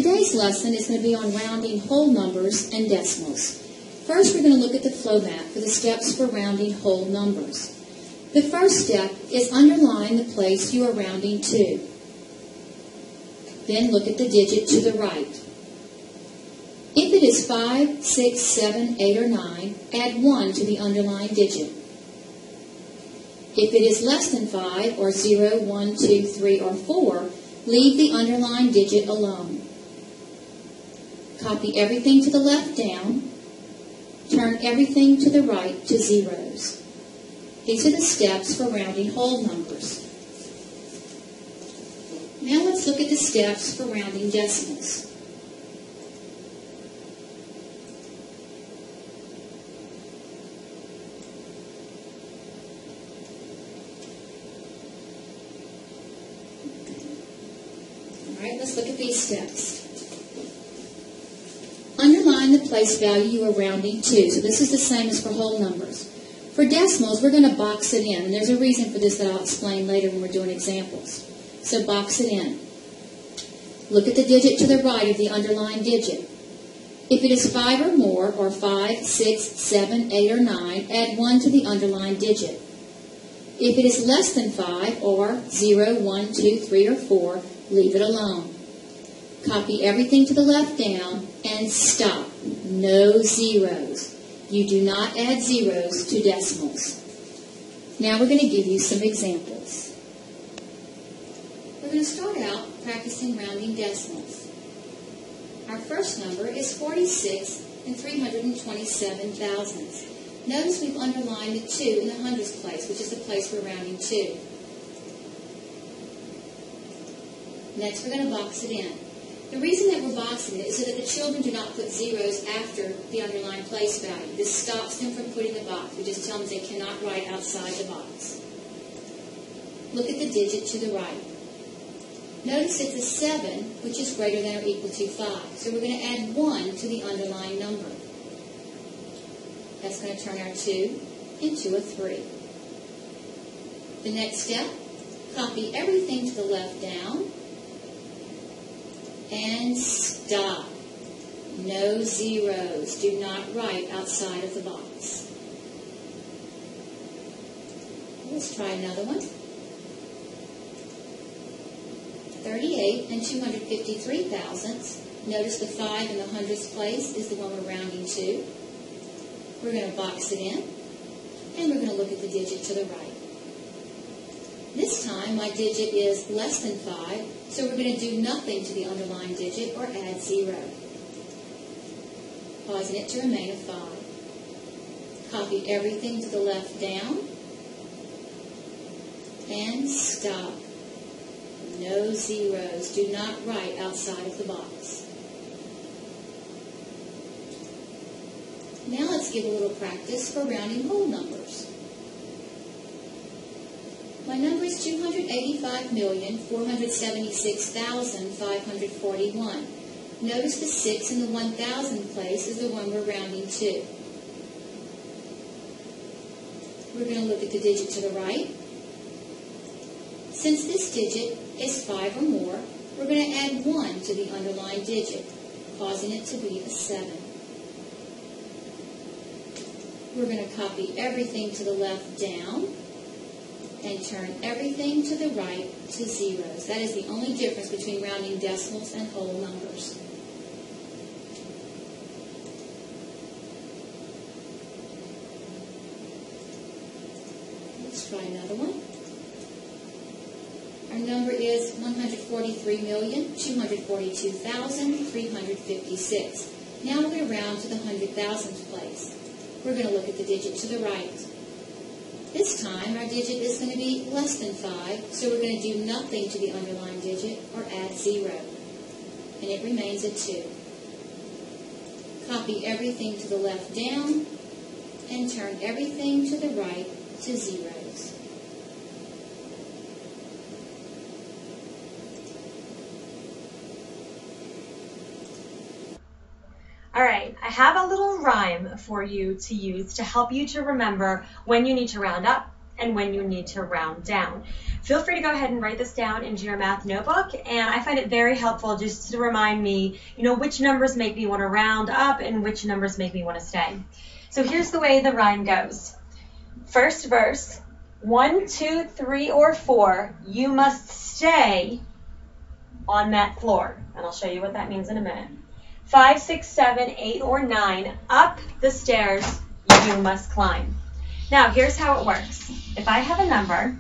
Today's lesson is going to be on rounding whole numbers and decimals. First, we're going to look at the flow map for the steps for rounding whole numbers. The first step is underline the place you are rounding to. Then look at the digit to the right. If it is 5, 6, 7, 8, or 9, add 1 to the underlined digit. If it is less than 5, or 0, 1, 2, 3, or 4, leave the underlined digit alone. Copy everything to the left down. Turn everything to the right to zeros. These are the steps for rounding whole numbers. Now let's look at the steps for rounding decimals. Alright, let's look at these steps. Underline the place value you are rounding to. So this is the same as for whole numbers. For decimals, we're going to box it in. And there's a reason for this that I'll explain later when we're doing examples. So box it in. Look at the digit to the right of the underlined digit. If it is 5 or more, or 5, 6, 7, 8, or 9, add 1 to the underlined digit. If it is less than 5, or 0, 1, 2, 3, or 4, leave it alone. Copy everything to the left down and stop. No zeros. You do not add zeros to decimals. Now we're going to give you some examples. We're going to start out practicing rounding decimals. Our first number is 46 and 327 thousandths. Notice we've underlined the 2 in the hundredths place, which is the place we're rounding to. Next, we're going to box it in. The reason that we're boxing it is so that the children do not put zeros after the underlined place value. This stops them from putting the box. We just tell them they cannot write outside the box. Look at the digit to the right. Notice it's a 7, which is greater than or equal to 5. So we're going to add 1 to the underlined number. That's going to turn our 2 into a 3. The next step, copy everything to the left down. And stop. No zeros. Do not write outside of the box. Let's try another one. 38 and 253 thousandths. Notice the 5 in the hundredths place is the one we're rounding to. We're going to box it in. And we're going to look at the digit to the right. This time, my digit is less than 5, so we're going to do nothing to the underlined digit or add 0. Causing it to remain a 5. Copy everything to the left down. And stop. No zeros. Do not write outside of the box. Now let's give a little practice for rounding whole numbers. My number is 285,476,541. Notice the 6 in the 1,000 place is the one we're rounding to. We're going to look at the digit to the right. Since this digit is 5 or more, we're going to add 1 to the underlined digit, causing it to be a 7. We're going to copy everything to the left down. And turn everything to the right to zeros. That is the only difference between rounding decimals and whole numbers. Let's try another one. Our number is 143,242,356. Now we're going to round to the 100,000th place. We're going to look at the digit to the right. This time, our digit is going to be less than 5, so we're going to do nothing to the underlined digit or add 0. And it remains a 2. Copy everything to the left down and turn everything to the right to zeros. All right, I have a little rhyme for you to use to help you to remember when you need to round up and when you need to round down. Feel free to go ahead and write this down into your math notebook, and I find it very helpful just to remind me, which numbers make me want to round up and which numbers make me want to stay. So here's the way the rhyme goes. First verse, 1, 2, 3, or 4, you must stay on that floor. And I'll show you what that means in a minute. 5, 6, 7, 8, or 9, up the stairs you must climb. Now, here's how it works. If I have a number,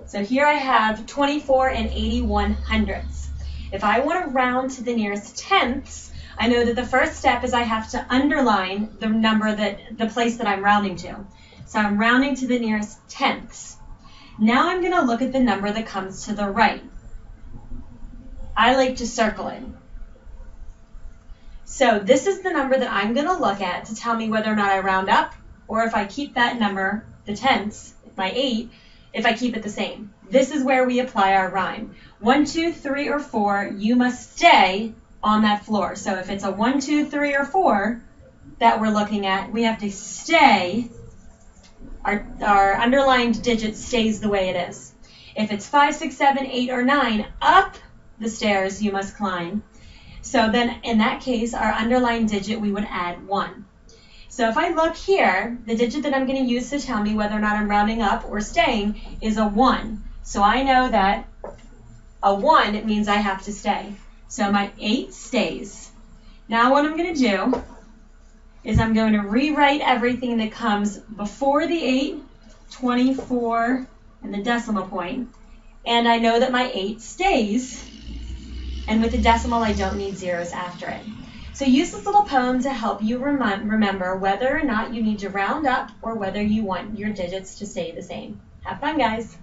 so here I have 24 and 81 hundredths. If I want to round to the nearest tenths, I know that the first step is I have to underline the number the place that I'm rounding to. So I'm rounding to the nearest tenths. Now I'm going to look at the number that comes to the right. I like to circle it. So this is the number that I'm going to look at to tell me whether or not I round up, or if I keep that number, the tenths, my 8, if I keep it the same. This is where we apply our rhyme. 1, 2, 3, or 4, you must stay on that floor. So if it's a 1, 2, 3, or 4 that we're looking at, we have to stay. Our underlined digit stays the way it is. If it's 5, 6, 7, 8, or 9, up the stairs you must climb. So then in that case, our underlined digit, we would add 1. So if I look here, the digit that I'm going to use to tell me whether or not I'm rounding up or staying is a 1. So I know that a 1, it means I have to stay. So my 8 stays. Now what I'm going to do is I'm going to rewrite everything that comes before the 8, 24, and the decimal point. And I know that my 8 stays. And with the decimal, I don't need zeros after it. So use this little poem to help you remember whether or not you need to round up or whether you want your digits to stay the same. Have fun, guys.